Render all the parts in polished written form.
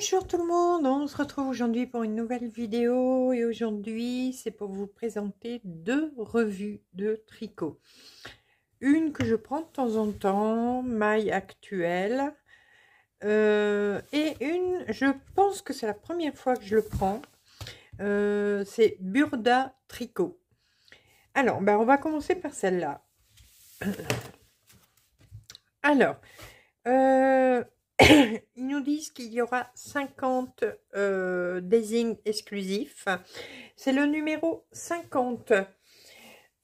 Bonjour tout le monde, on se retrouve aujourd'hui pour une nouvelle vidéo et aujourd'hui c'est pour vous présenter deux revues de tricot. Une que je prends de temps en temps, Maille Actuelle, et une, je pense que c'est la première fois que je le prends, c'est Burda Tricot. Alors, on va commencer par celle-là. Alors, ils nous disent qu'il y aura 50 désignes exclusifs. C'est le numéro 50.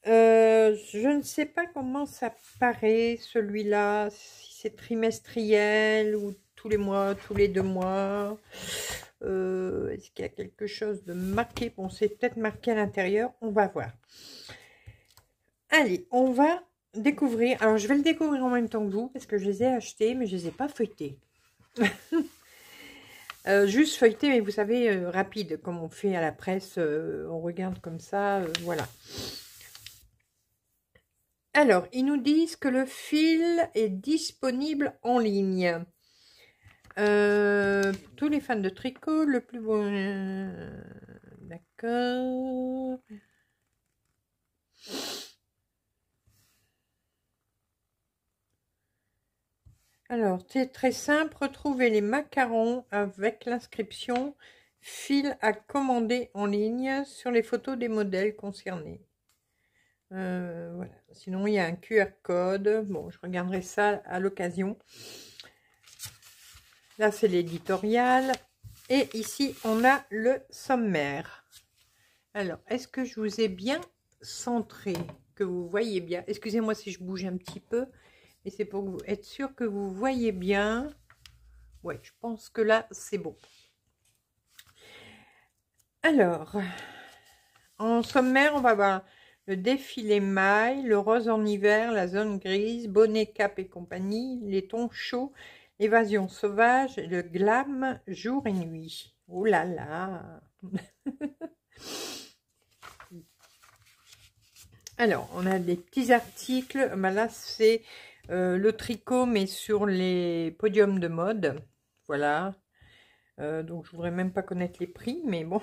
Je ne sais pas comment ça paraît celui-là, si c'est trimestriel ou tous les mois, tous les 2 mois. Est-ce qu'il y a quelque chose de marqué? Bon, c'est peut-être marqué à l'intérieur, on va voir. Allez, on va découvrir. Alors, je vais le découvrir en même temps que vous parce que je les ai achetés, mais je les ai pas feuilletés. Juste feuilleté, mais vous savez, rapide, comme on fait à la presse, on regarde comme ça, voilà. Alors, ils nous disent que le fil est disponible en ligne. Tous les fans de tricot, le plus beau... D'accord. Alors, c'est très simple. Retrouvez les macarons avec l'inscription « Fil à commander en ligne » sur les photos des modèles concernés. Voilà. Sinon, il y a un QR code. Bon, je regarderai ça à l'occasion. Là, c'est l'éditorial. Et ici, on a le sommaire. Alors, est-ce que je vous ai bien centré? Que vous voyez bien? Excusez-moi si je bouge un petit peu. Et c'est pour être sûr que vous voyez bien. Ouais, je pense que là, c'est bon. Alors, en sommaire, on va voir le défilé maille, le rose en hiver, la zone grise, bonnet, cap et compagnie, les tons chauds, l'évasion sauvage, le glam, jour et nuit. Oh là là. Alors, on a des petits articles. Là, c'est le tricot, mais sur les podiums de mode. Voilà. Donc, je voudrais même pas connaître les prix, mais bon.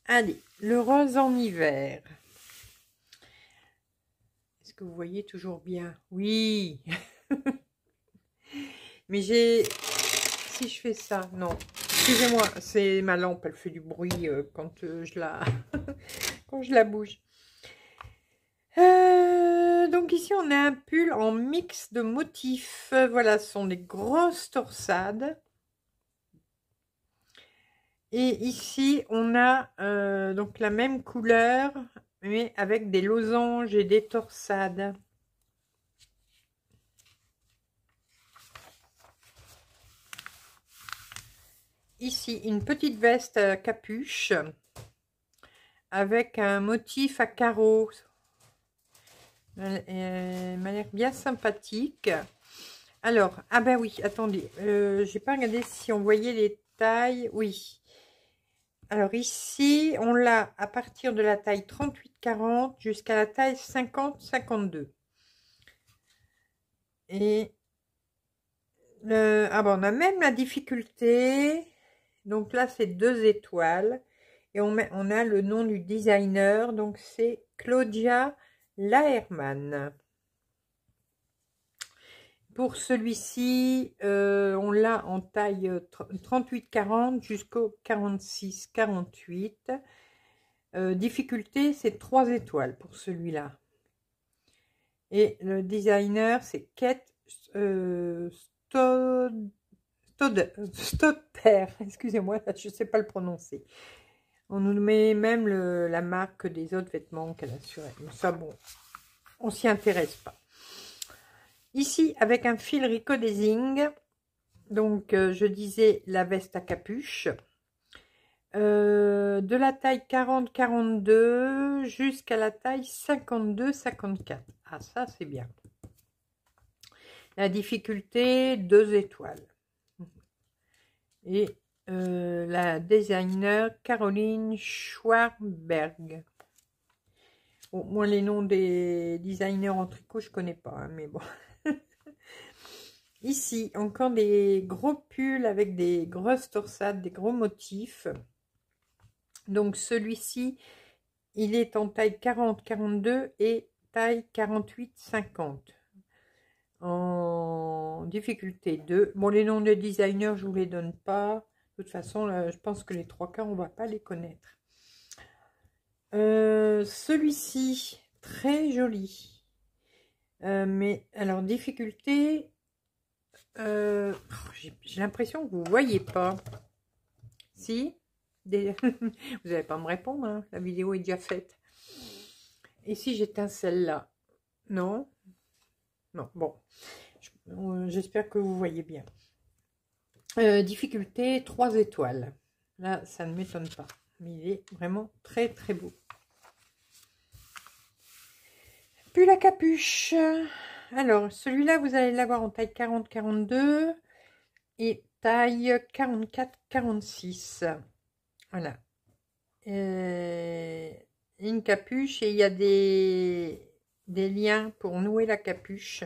Allez, le rose en hiver. Est-ce que vous voyez toujours bien? Oui. Mais j'ai... Si je fais ça, non. Excusez-moi, c'est ma lampe, elle fait du bruit quand je la... quand je la bouge. Donc ici, on a un pull en mix de motifs. Voilà, ce sont des grosses torsades. Et ici, on a donc la même couleur, mais avec des losanges et des torsades. Ici, une petite veste à capuche avec un motif à carreaux. Elle m'a l'air bien sympathique. Alors, ah ben oui, attendez, j'ai pas regardé si on voyait les tailles. Oui. Alors ici, on l'a à partir de la taille 38-40 jusqu'à la taille 50-52. Et ah ben, on a même la difficulté. Donc là, c'est 2 étoiles. Et on a le nom du designer. Donc c'est Claudia Laherman. Pour celui-ci, on l'a en taille 38-40 jusqu'au 46-48. Difficulté, c'est 3 étoiles pour celui-là. Et le designer, c'est Kate Stodter. Excusez-moi, je ne sais pas le prononcer. On nous met même la marque des autres vêtements qu'elle a sur elle. Mais ça, bon, on s'y intéresse pas. Ici, avec un fil Ricodesing, donc je disais la veste à capuche, de la taille 40-42 jusqu'à la taille 52-54. Ah, ça, c'est bien. La difficulté, 2 étoiles. Et la designer Caroline Schwarberg. Bon, moi, les noms des designers en tricot, je connais pas, hein, mais bon. Ici, encore des gros pulls avec des grosses torsades, des gros motifs. Donc celui-ci, il est en taille 40-42 et taille 48-50. En difficulté 2. Bon, les noms de designers, je vous les donne pas. De toute façon, là, je pense que les 3 quarts, on va pas les connaître. Celui-ci, très joli. Mais alors, difficulté... j'ai l'impression que vous voyez pas. Si vous n'allez pas me répondre, hein, la vidéo est déjà faite. Et si j'éteins celle-là? Non. Non, bon. J'espère que vous voyez bien. Difficulté 3 étoiles. Là, ça ne m'étonne pas. Mais il est vraiment très très beau. Puis la capuche. Alors, celui-là, vous allez l'avoir en taille 40-42 et taille 44-46. Voilà. Une capuche et il y a des liens pour nouer la capuche.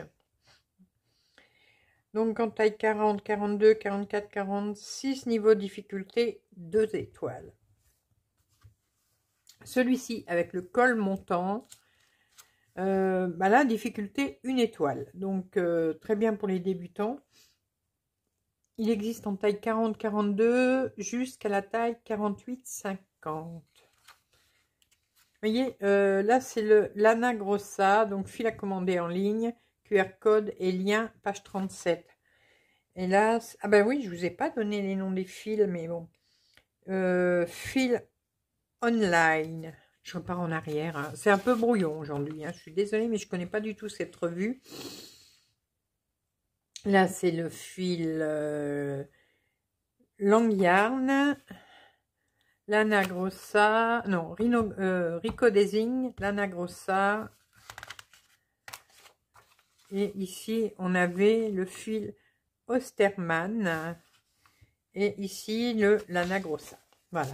Donc en taille 40, 42, 44, 46, niveau difficulté 2 étoiles. Celui-ci avec le col montant, là difficulté 1 étoile. Donc très bien pour les débutants. Il existe en taille 40, 42 jusqu'à la taille 48, 50. Vous voyez, là c'est le Lana Grossa, donc fil à commander en ligne, QR code et lien, page 37. Et là, ah ben oui, je vous ai pas donné les noms des fils, mais bon. Fil online. Je repars en arrière. Hein. C'est un peu brouillon aujourd'hui. Hein. Je suis désolée, mais je connais pas du tout cette revue. Là, c'est le fil Long Yarn. Lana Grossa. Non, Rico Design. Lana Grossa. Et ici, on avait le fil Osterman. Et ici, le Lana Grossa. Voilà.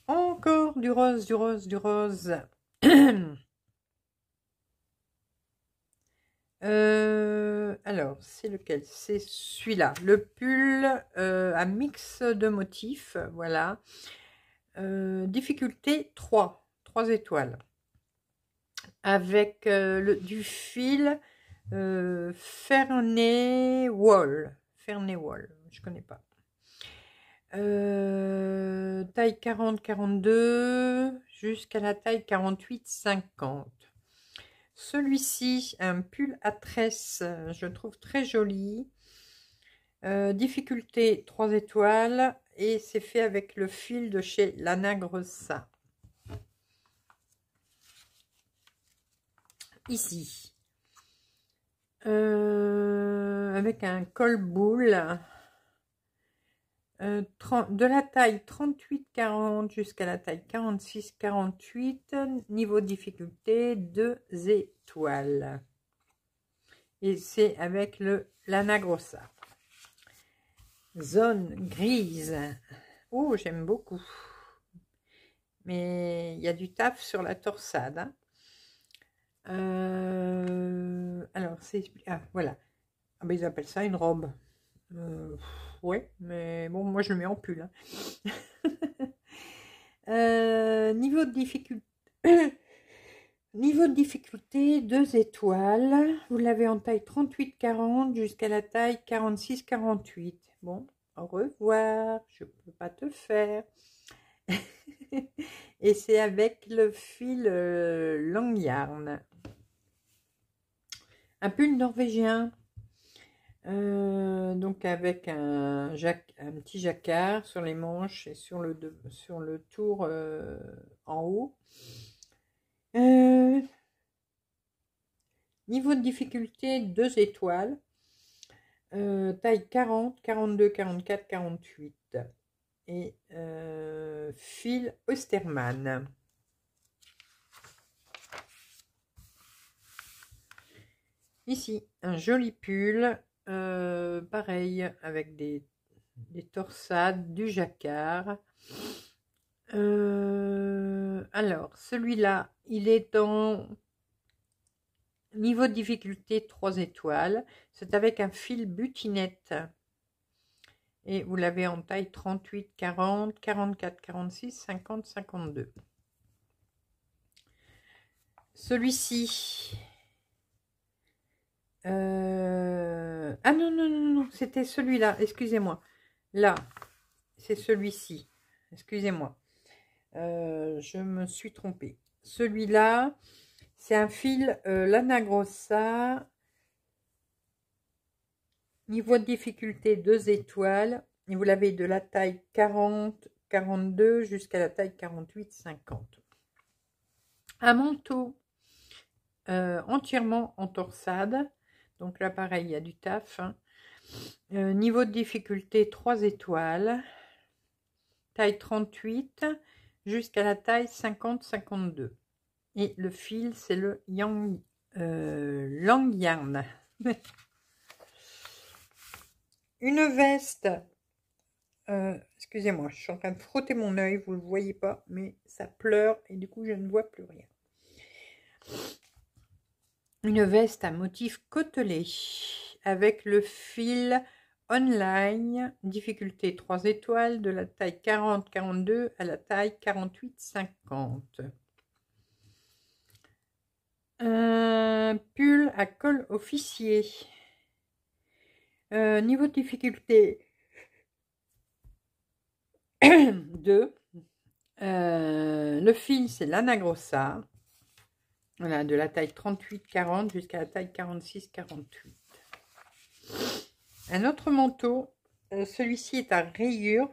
Encore du rose, du rose, du rose. Alors, c'est lequel? C'est celui-là. Le pull à mix de motifs. Voilà. Difficulté 3. 3 étoiles. Avec du fil Ferney Wall. Ferney Wall. Je connais pas. Taille 40-42 jusqu'à la taille 48-50. Celui-ci, un pull à tresse, je trouve très joli. Difficulté 3 étoiles et c'est fait avec le fil de chez Lana Grossa. Ici, avec un col boule. De la taille 38-40 jusqu'à la taille 46-48, niveau difficulté 2 étoiles. Et c'est avec le Lana Grossa. Zone grise. Oh, j'aime beaucoup. Mais il y a du taf sur la torsade. Hein. Alors, c'est... Ah, voilà. Ah, ben, ils appellent ça une robe. Ouais, mais bon, moi je le mets en pull. Hein. Niveau de difficulté, niveau de difficulté 2 étoiles. Vous l'avez en taille 38-40 jusqu'à la taille 46-48. Bon, au revoir. Je peux pas te faire. Et c'est avec le fil Long Yarn. Un pull norvégien. Donc avec un petit jacquard sur les manches et sur le tour en haut. Niveau de difficulté 2 étoiles. Taille 40, 42, 44, 48. Et fil Osterman. Ici, un joli pull. Pareil, avec des torsades, du jacquard. Alors, celui-là, il est en Niveau de difficulté 3 étoiles. C'est avec un fil butinette. Et vous l'avez en taille 38, 40, 44, 46, 50, 52. Celui-ci. Ah non, non, non, non, c'était celui-là. Excusez-moi. Là, c'est celui-ci. Excusez-moi. Je me suis trompée. Celui-là, c'est un fil Lana Grossa. Niveau de difficulté 2 étoiles. Et vous l'avez de la taille 40, 42 jusqu'à la taille 48, 50. Un manteau entièrement en torsade. Donc là, pareil, il y a du taf. Hein. Niveau de difficulté 3 étoiles. Taille 38 jusqu'à la taille 50-52. Et le fil, c'est le Long Yarn. Une veste. Excusez-moi, je suis en train de frotter mon œil, vous ne le voyez pas, mais ça pleure et du coup, je ne vois plus rien. Une veste à motif côtelé avec le fil online, difficulté 3 étoiles, de la taille 40-42 à la taille 48-50. Un pull à col officier. Niveau de difficulté 2. Le fil, c'est Lana Grossa. Voilà, de la taille 38-40 jusqu'à la taille 46-48. Un autre manteau, celui-ci est à rayures,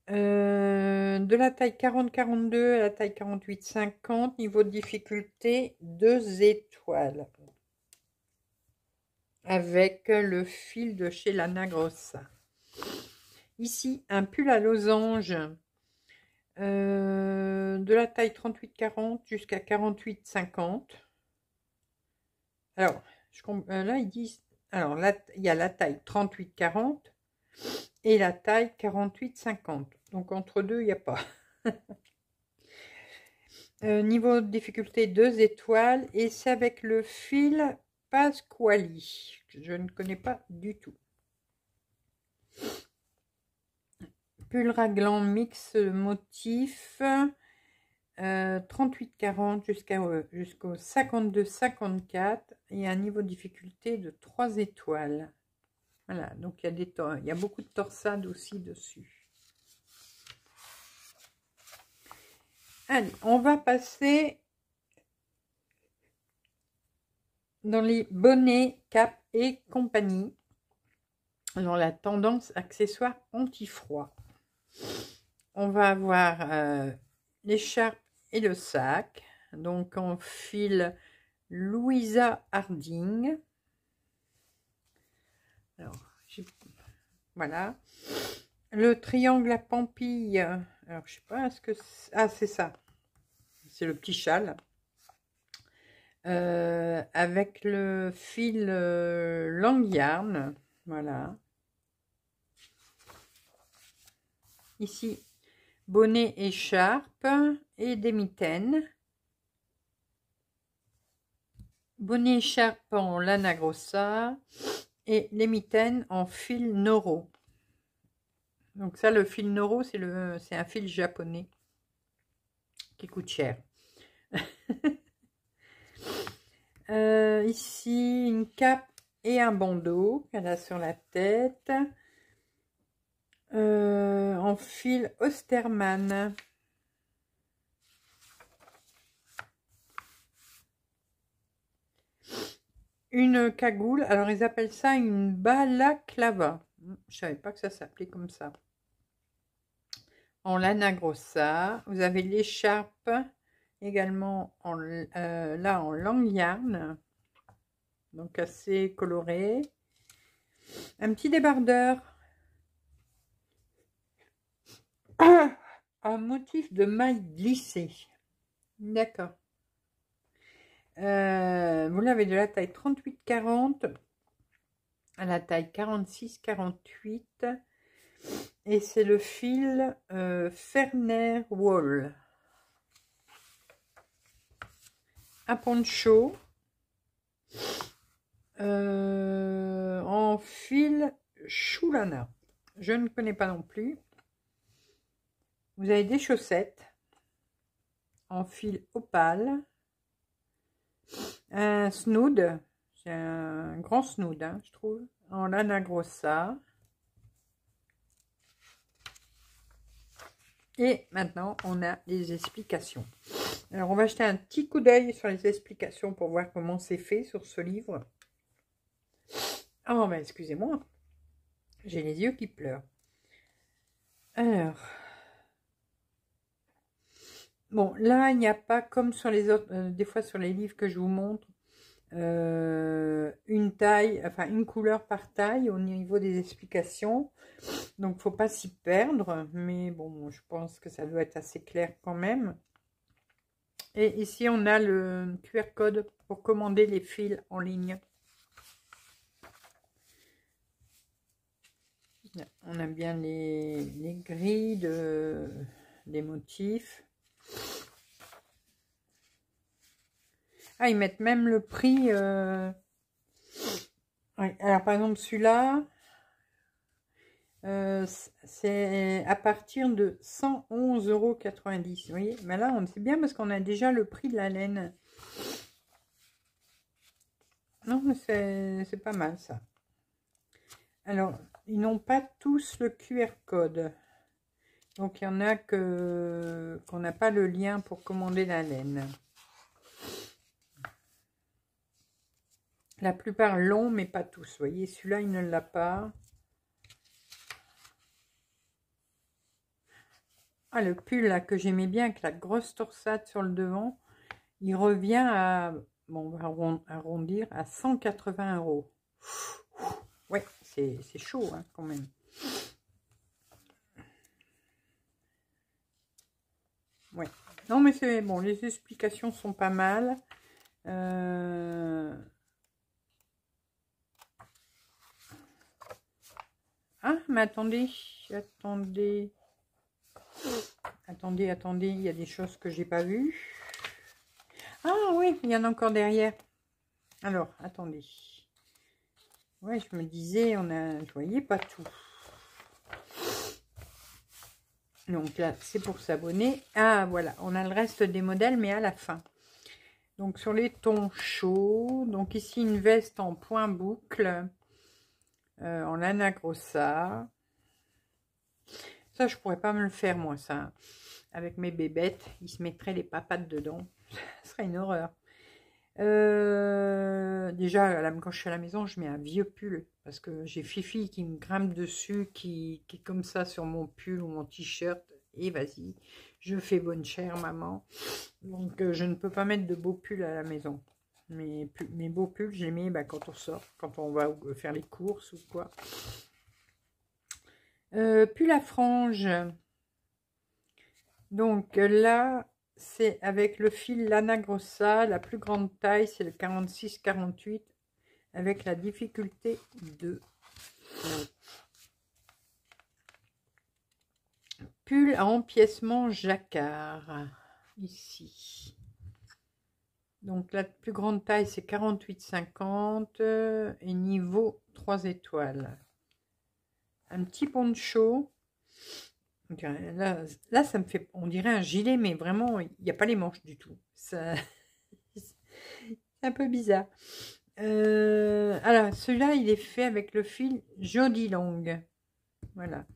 de la taille 40-42 à la taille 48-50, niveau de difficulté 2 étoiles, avec le fil de chez Lana Grossa. Ici, un pull à losange, de la taille 38-40 jusqu'à 48-50. Alors, là, ils disent... Alors, là, il y a la taille 38-40 et la taille 48-50. Donc, entre deux, il n'y a pas. Niveau de difficulté 2 étoiles. Et c'est avec le fil Pasquali. Je ne connais pas du tout. Pull raglan mix motif. 38-40 jusqu'au 52-54 et un niveau de difficulté de 3 étoiles. Voilà, donc il y a beaucoup de torsades aussi dessus. Allez, on va passer dans les bonnets, capes et compagnie, dans la tendance accessoires anti-froid. On va avoir l'écharpe et le sac, donc en fil Louisa Harding. Alors, voilà. Le triangle à pampille. Alors, je sais pas, est-ce que... Ah, c'est ça. C'est le petit châle. Avec le fil Long Yarn. Voilà. Ici, bonnet, écharpe et des mitaines. Bonnet, écharpe en Lana Grossa et les mitaines en fil Noro. Donc ça, le fil Noro, c'est un fil japonais qui coûte cher. Ici, une cape et un bandeau qu'elle a sur la tête. En fil Osterman. Une cagoule, alors ils appellent ça une balaclava. Je savais pas que ça s'appelait comme ça. En Lana Grossa, vous avez l'écharpe également là en Long Yarn, donc assez coloré. Un petit débardeur, un motif de maille glissée. D'accord. Vous l'avez de la taille 38-40 à la taille 46-48 et c'est le fil Ferner Wool. Un poncho En fil Choulana. Je ne connais pas non plus. Vous avez des chaussettes en fil opale. Un snood. C'est un grand snood, hein, je trouve. En lana grossa. Et maintenant, on a les explications. Alors, on va jeter un petit coup d'œil sur les explications pour voir comment c'est fait sur ce livre. Oh, ben excusez-moi. J'ai les yeux qui pleurent. Alors. Bon, là, il n'y a pas comme sur les autres, des fois sur les livres que je vous montre, une taille, enfin une couleur par taille au niveau des explications. Donc, faut pas s'y perdre. Mais bon, je pense que ça doit être assez clair quand même. Et ici, on a le QR code pour commander les fils en ligne. On a bien les grilles des motifs. Ah, ils mettent même le prix. Ouais, alors, par exemple, celui-là, c'est à partir de 111,90 €. Vous voyez, mais là, c'est bien parce qu'on a déjà le prix de la laine. Non, c'est pas mal ça. Alors, ils n'ont pas tous le QR code. Donc, il y en a qu'on n'a pas le lien pour commander la laine. La plupart l'ont, mais pas tous. Vous voyez, celui-là, il ne l'a pas. Ah, le pull là que j'aimais bien, avec la grosse torsade sur le devant, il revient à, bon, on va arrondir, à 180 €. Ouais, c'est chaud hein, quand même. Ouais. Non, mais c'est bon, les explications sont pas mal. Ah, mais attendez, attendez, il y a des choses que j'ai pas vues. Ah oui, il y en a encore derrière. Alors, attendez. Ouais, je me disais, je voyais pas tout. Donc là, c'est pour s'abonner. Ah, voilà, on a le reste des modèles, mais à la fin. Donc, sur les tons chauds. Donc, ici, une veste en point boucle. En lana grossa. Ça, je pourrais pas me le faire, moi, ça. Avec mes bébêtes, ils se mettraient les papates dedans. Ce serait une horreur. Déjà, quand je suis à la maison, je mets un vieux pull. Parce que j'ai Fifi qui me grimpe dessus, qui est comme ça sur mon pull ou mon t-shirt. Et vas-y, je fais bonne chère, maman. Donc, je ne peux pas mettre de beaux pulls à la maison. Mes beaux pulls, je les mets quand on sort, quand on va faire les courses ou quoi. Pull à franges. Donc là, c'est avec le fil Lana Grossa. La plus grande taille, c'est le 46-48 avec la difficulté 2. Pull à empiècement jacquard. Ici. Donc la plus grande taille, c'est 48-50 et niveau 3 étoiles. Un petit poncho. Là, ça me fait, on dirait un gilet, mais vraiment, il n'y a pas les manches du tout. C'est un peu bizarre. Alors, celui-là, il est fait avec le fil Jody Long. Voilà.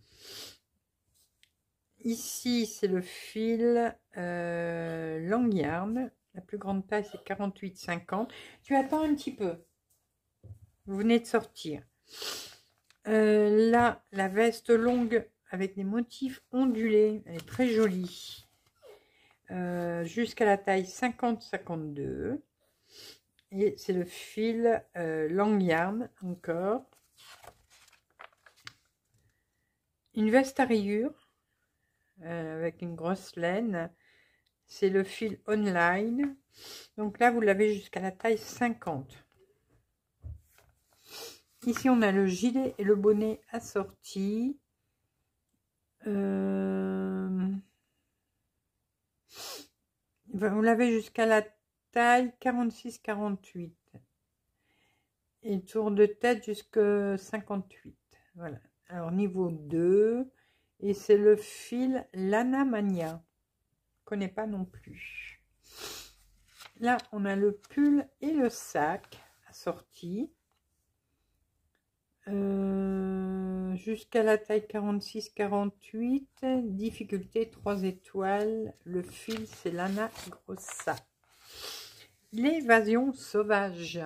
Ici, c'est le fil Long Yarn. La plus grande taille, c'est 48-50. Tu attends un petit peu. Vous venez de sortir. Là, la veste longue avec des motifs ondulés. Elle est très jolie. Jusqu'à la taille 50-52. Et c'est le fil Long Yarn encore. Une veste à rayures avec une grosse laine. C'est le fil Online. Donc là, vous l'avez jusqu'à la taille 50. Ici, on a le gilet et le bonnet assortis. Vous l'avez jusqu'à la taille 46-48. Et tour de tête jusqu'à 58. Voilà. Alors niveau 2. Et c'est le fil Lana Mania. Je ne connais pas non plus. Là, on a le pull et le sac assortis. Jusqu'à la taille 46-48. Difficulté 3 étoiles. Le fil, c'est Lana Grossa. L'évasion sauvage.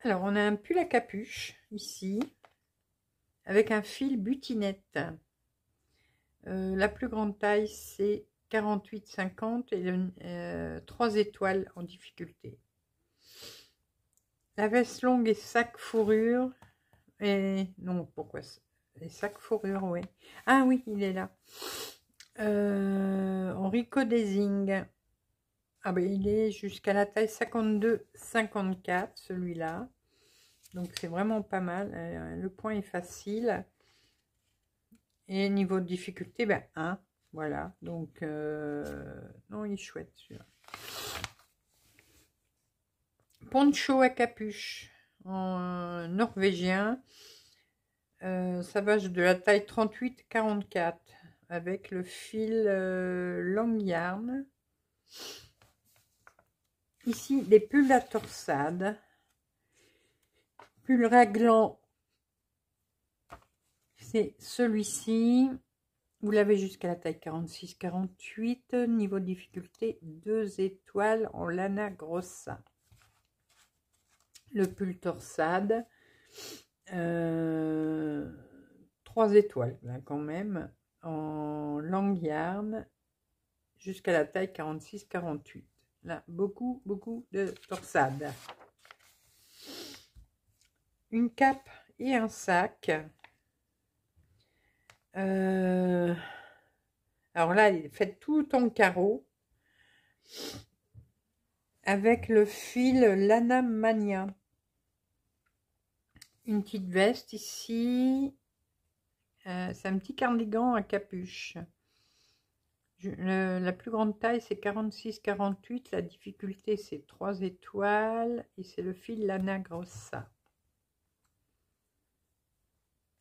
Alors, on a un pull à capuche, ici, avec un fil butinette. La plus grande taille, c'est 48-50 et 3 étoiles en difficulté. La veste longue et sac fourrure. Et non, pourquoi les sacs fourrure, oui. Ah oui, il est là. Enrico Desing. Ah ben, il est jusqu'à la taille 52-54, celui-là. Donc, c'est vraiment pas mal. Le point est facile. Et niveau de difficulté, ben 1. Voilà. Donc, non, il est chouette, celui-là. Poncho à capuche en norvégien. Ça va de la taille 38-44 avec le fil long yarn. Ici, des pulls à torsade. Pull raglan, c'est celui-ci. Vous l'avez jusqu'à la taille 46-48. Niveau de difficulté, 2 étoiles en Lana Grossa. Le pull torsade. 3 étoiles là, quand même en long yarn jusqu'à la taille 46-48. Là, beaucoup de torsade. Une cape et un sac. Alors là, il fait tout en carreau avec le fil Lana Mania. Une petite veste ici. C'est un petit cardigan à capuche. La plus grande taille, c'est 46-48. La difficulté, c'est 3 étoiles. Et c'est le fil Lana Grossa.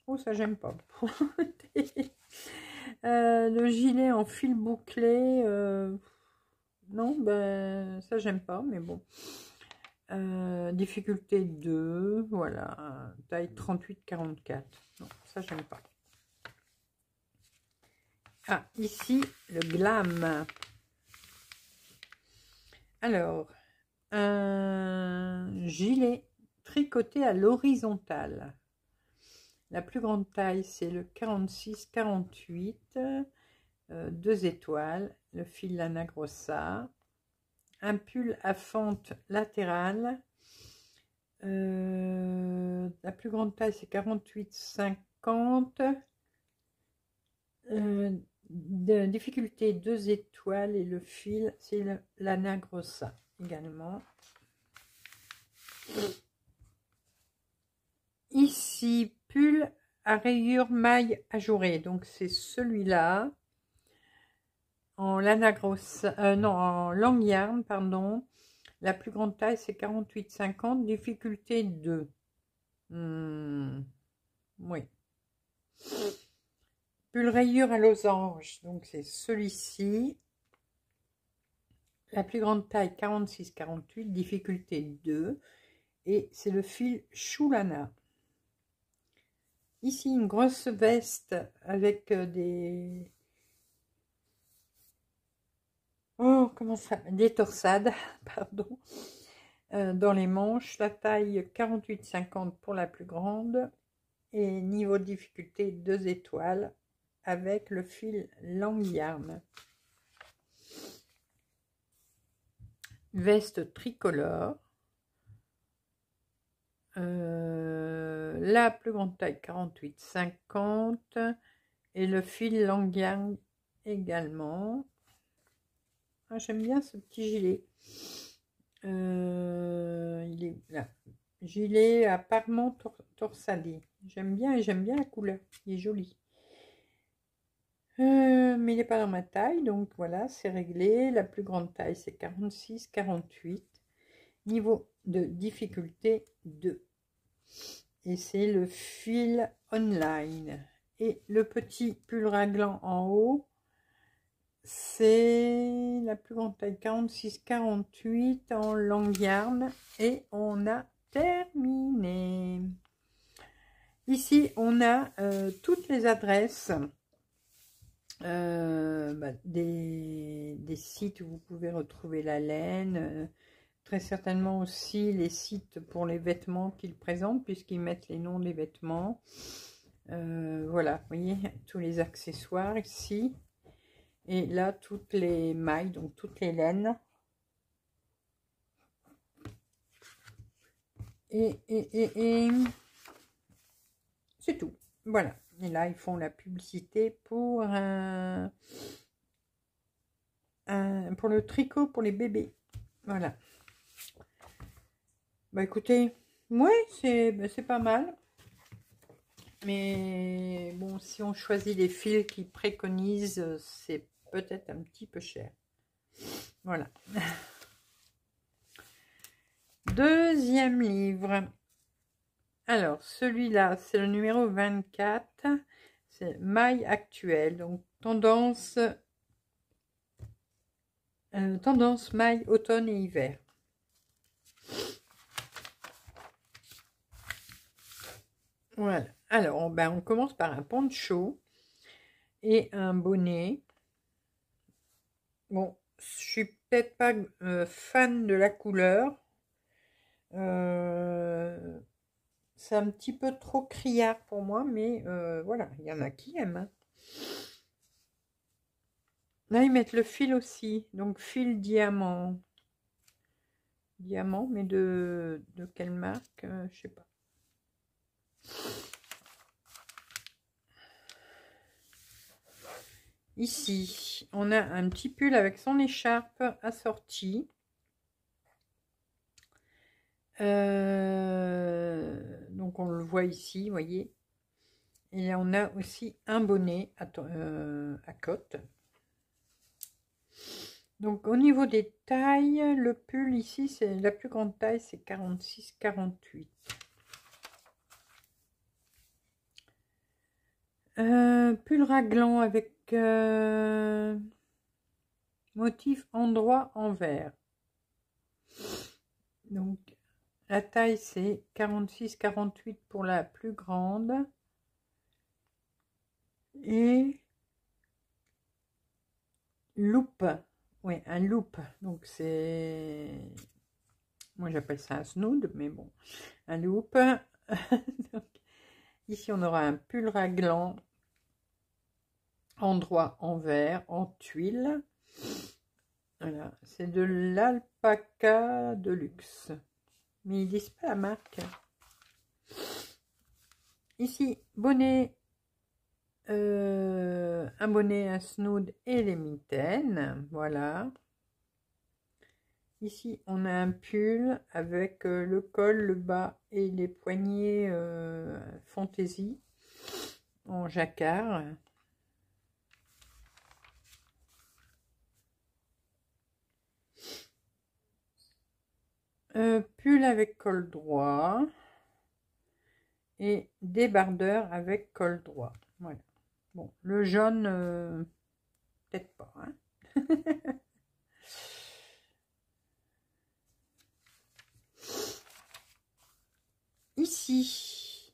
Oh, ça, j'aime pas. Le gilet en fil bouclé. Non, ben, ça, j'aime pas. Mais bon. Difficulté 2. Voilà. Taille 38-44. Non, ça, j'aime pas. Ah, ici, le glam. Alors, un gilet tricoté à l'horizontale. La plus grande taille, c'est le 46-48. 2 étoiles. Le fil Lana Grossa. Un pull à fente latérale. La plus grande taille, c'est 48-50. De difficulté 2 étoiles et le fil c'est le Lana Grossa également. Ici, pull à rayures maille ajourée, donc c'est celui-là en Lana Grossa, non, en long yarn, pardon. La plus grande taille c'est 48-50, difficulté 2. Oui. Pull rayure à losange, donc c'est celui-ci. La plus grande taille 46-48, difficulté 2. Et c'est le fil Choulana. Ici, une grosse veste avec des... Oh, comment ça? Des torsades, pardon. Dans les manches, la taille 48-50 pour la plus grande. Et niveau de difficulté 2 étoiles avec le fil long yarn. Veste tricolore. La plus grande taille 48-50 et le fil long yarn également. Ah, j'aime bien ce petit gilet. Il est là. Gilet à parement torsadé. J'aime bien et j'aime bien la couleur. Il est joli. Mais il n'est pas dans ma taille, donc voilà, c'est réglé. La plus grande taille, c'est 46-48. niveau de difficulté 2. Et c'est le fil online. Et le petit pull raglan en haut, c'est la plus grande taille, 46-48 en longue yarn. Et on a terminé. Ici, on a toutes les adresses des sites où vous pouvez retrouver la laine. Très certainement aussi les sites pour les vêtements qu'ils présentent, puisqu'ils mettent les noms des vêtements. Voilà, vous voyez, tous les accessoires ici. Et là, toutes les mailles, donc toutes les laines. Et c'est tout. Voilà. Et là, ils font la publicité pour pour le tricot pour les bébés. Voilà. Bah écoutez, ouais, c'est pas mal. Mais bon, si on choisit les fils qu'ils préconisent, c'est peut-être un petit peu cher. Voilà. Deuxième livre. Alors, celui-là, c'est le numéro 24. C'est maille actuelle. Donc, tendance maille automne et hiver. Voilà. Alors, on commence par un poncho et un bonnet. Bon, je suis peut-être pas fan de la couleur. C'est un petit peu trop criard pour moi, mais voilà, il y en a qui aiment. Hein. Là, ils mettent le fil aussi, donc fil diamant. Diamant, mais de quelle marque je sais pas. Ici, on a un petit pull avec son écharpe assortie. Donc on le voit ici, vous voyez. Et on a aussi un bonnet à côte. Donc au niveau des tailles, le pull ici, c'est la plus grande taille, c'est 46-48. Pull raglan avec motif endroit en vert. Donc la taille c'est 46-48 pour la plus grande. Et loop, oui, un loop. Donc c'est, moi j'appelle ça un snood, mais bon, un loop. Donc, ici on aura un pull raglan endroit en vert, en tuile. Voilà, c'est de l'alpaca de luxe. Mais ils disent pas la marque. Ici, bonnet, un bonnet, un snood et les mitaines. Voilà. Ici, on a un pull avec le col, le bas et les poignets fantaisie en jacquard. Pull avec col droit et débardeur avec col droit. Voilà. Bon, le jaune, peut-être pas. Hein. Ici,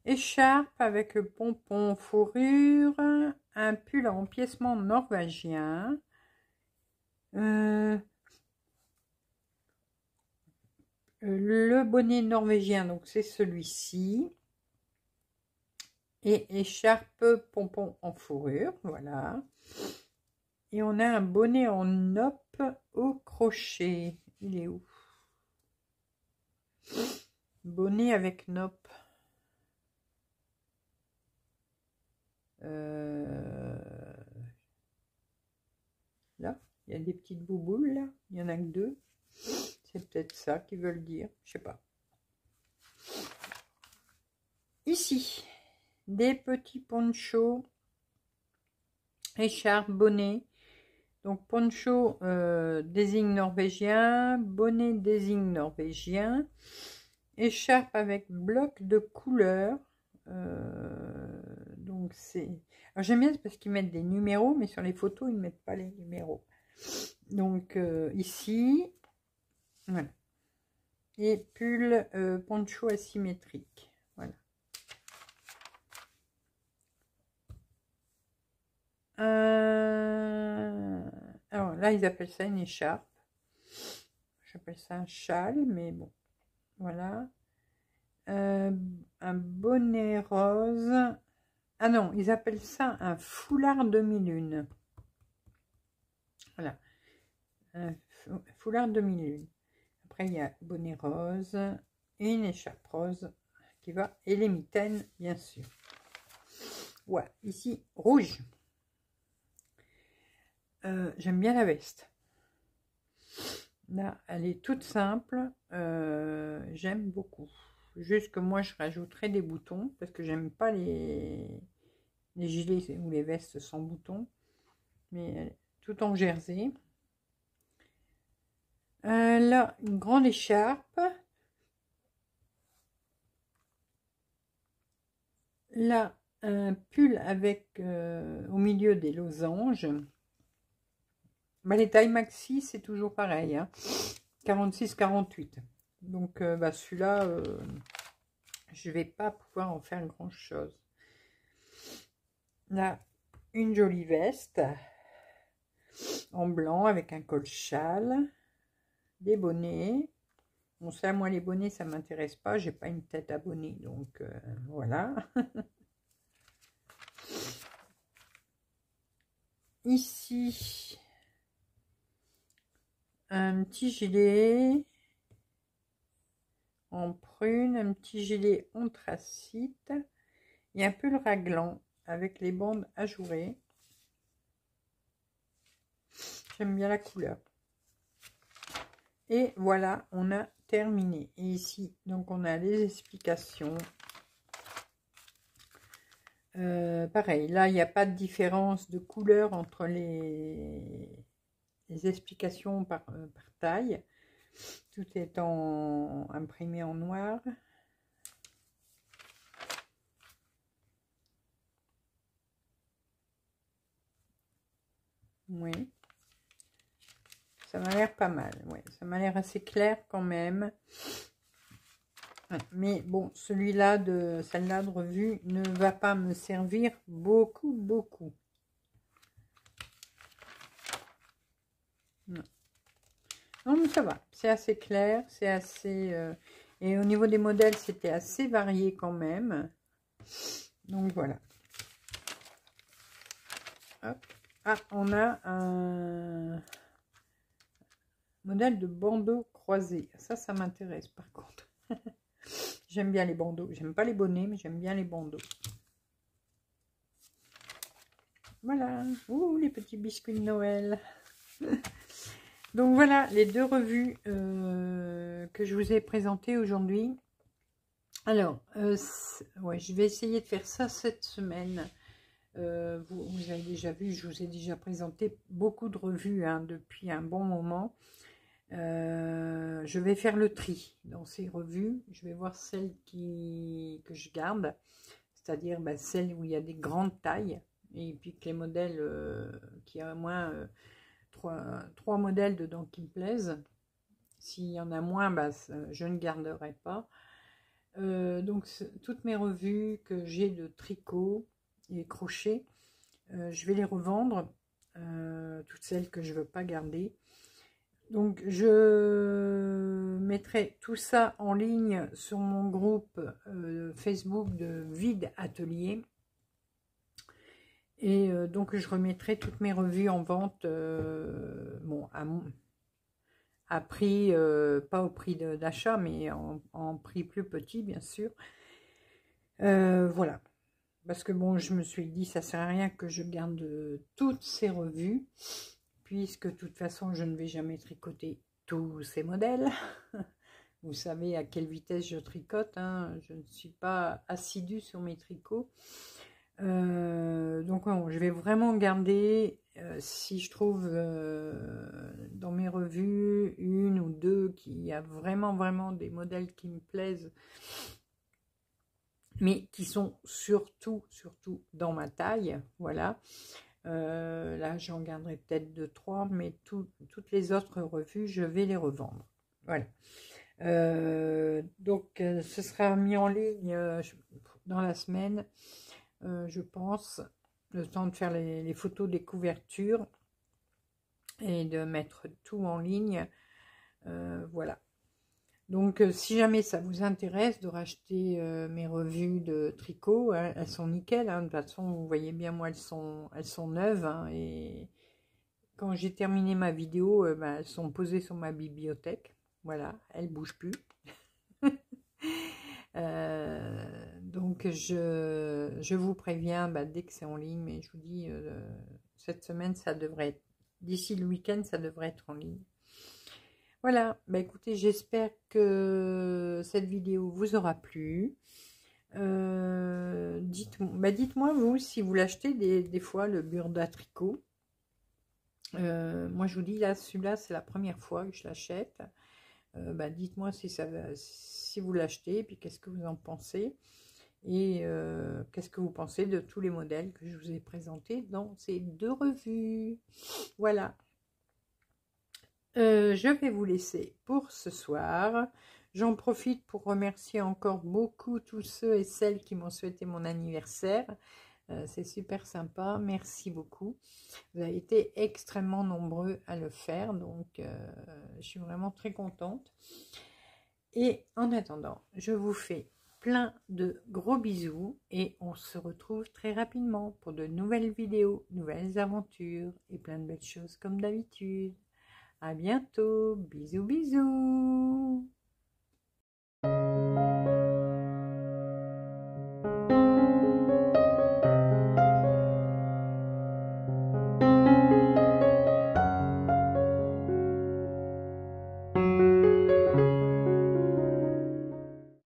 écharpe avec le pompon fourrure, un pull à empiècement norvégien. Le bonnet norvégien, donc c'est celui-ci. Et écharpe pompon en fourrure, voilà. Et on a un bonnet en nope au crochet. Il est où? Bonnet avec nope. Là, il y a des petites bouboules, là. Il y en a que deux. C'est peut-être ça qu'ils veulent dire, je sais pas. Ici, des petits ponchos, écharpes, bonnets Donc poncho désigne norvégien, bonnet désigne norvégien, écharpe avec bloc de couleurs. Donc c'est... Alors j'aime bien parce qu'ils mettent des numéros, mais sur les photos ils ne mettent pas les numéros. Donc ici, voilà. Et pull poncho asymétrique. Voilà. Alors là, ils appellent ça une écharpe. J'appelle ça un châle, mais bon, voilà. Un bonnet rose. Ah non, ils appellent ça un foulard demi-lune. Voilà. Un foulard demi-lune. Après, il y a bonnet rose et une écharpe rose qui va. Et les mitaines, bien sûr. Ouais, ici, rouge. J'aime bien la veste. Là, elle est toute simple. J'aime beaucoup. Juste que moi, je rajouterai des boutons parce que j'aime pas les gilets ou les vestes sans boutons. Mais tout en jersey. Là, une grande écharpe. Là, un pull avec au milieu des losanges. Bah, les tailles maxi, c'est toujours pareil, hein, 46-48. Donc, celui-là, je vais pas pouvoir en faire grand-chose. Là, une jolie veste en blanc avec un col châle, des bonnets. Bon, ça, moi, les bonnets, ça m'intéresse pas. J'ai pas une tête à bonnet, donc voilà. Ici, un petit gilet en prune, un petit gilet anthracite et un peu le raglan avec les bandes ajourées. J'aime bien la couleur. Et voilà, on a terminé. Et ici, donc on a les explications. Pareil, là, il n'y a pas de différence de couleur entre les explications par taille. Tout est imprimé en noir. Oui. Ça m'a l'air pas mal. Ouais, ça m'a l'air assez clair quand même. Mais bon, celui-là celle-là de revue ne va pas me servir beaucoup. Non. Non, mais ça va. C'est assez clair. C'est assez... Et au niveau des modèles, c'était assez varié quand même. Donc, voilà. Hop. Ah, on a un modèle de bandeau croisé. Ça m'intéresse par contre. J'aime bien les bandeaux. J'aime pas les bonnets, mais j'aime bien les bandeaux. Voilà. Ouh, les petits biscuits de Noël. Donc voilà les deux revues que je vous ai présentées aujourd'hui. Alors, ouais, je vais essayer de faire ça cette semaine. Vous avez déjà vu, je vous ai déjà présenté beaucoup de revues hein, depuis un bon moment. Je vais faire le tri dans ces revues. Je vais voir celles que je garde, c'est-à-dire celles où il y a des grandes tailles, et puis que les modèles qui a au moins trois modèles dedans qui me plaisent. S'il y en a moins, je ne garderai pas. Donc toutes mes revues que j'ai de tricot et crochet, je vais les revendre, toutes celles que je veux pas garder. Donc je mettrai tout ça en ligne sur mon groupe Facebook de Vide Atelier. Et donc je remettrai toutes mes revues en vente, bon, à prix, pas au prix d'achat, mais en prix plus petit, bien sûr. Voilà. Parce que bon, je me suis dit, ça sert à rien que je garde toutes ces revues, puisque de toute façon, je ne vais jamais tricoter tous ces modèles. Vous savez à quelle vitesse je tricote, hein. Je ne suis pas assidue sur mes tricots. Donc bon, je vais vraiment garder, si je trouve dans mes revues une ou deux qui a vraiment des modèles qui me plaisent, mais qui sont surtout dans ma taille, voilà. Là j'en garderai peut-être 2-3, mais toutes les autres revues je vais les revendre, voilà. Donc ce sera mis en ligne dans la semaine, je pense, le temps de faire les photos des couvertures et de mettre tout en ligne, voilà. Donc si jamais ça vous intéresse de racheter mes revues de tricot, hein, elles sont nickel, hein, de toute façon vous voyez bien, moi elles sont neuves, hein, et quand j'ai terminé ma vidéo, ben, elles sont posées sur ma bibliothèque, voilà, elles bougent plus. Donc je vous préviens, bah, dès que c'est en ligne, mais je vous dis, cette semaine ça devrait être, d'ici le week-end ça devrait être en ligne. Voilà, bah écoutez, j'espère que cette vidéo vous aura plu. Dites-moi vous si vous l'achetez des fois, le Burda Tricot. Moi je vous dis, là celui-là c'est la première fois que je l'achète. Bah, dites-moi si vous l'achetez, puis qu'est-ce que vous en pensez, et qu'est-ce que vous pensez de tous les modèles que je vous ai présentés dans ces deux revues. Voilà, je vais vous laisser pour ce soir. J'en profite pour remercier encore beaucoup tous ceux et celles qui m'ont souhaité mon anniversaire. C'est super sympa, merci beaucoup. Vous avez été extrêmement nombreux à le faire, donc je suis vraiment très contente. Et en attendant, je vous fais plein de gros bisous et on se retrouve très rapidement pour de nouvelles vidéos, nouvelles aventures et plein de belles choses comme d'habitude. À bientôt, bisous bisous.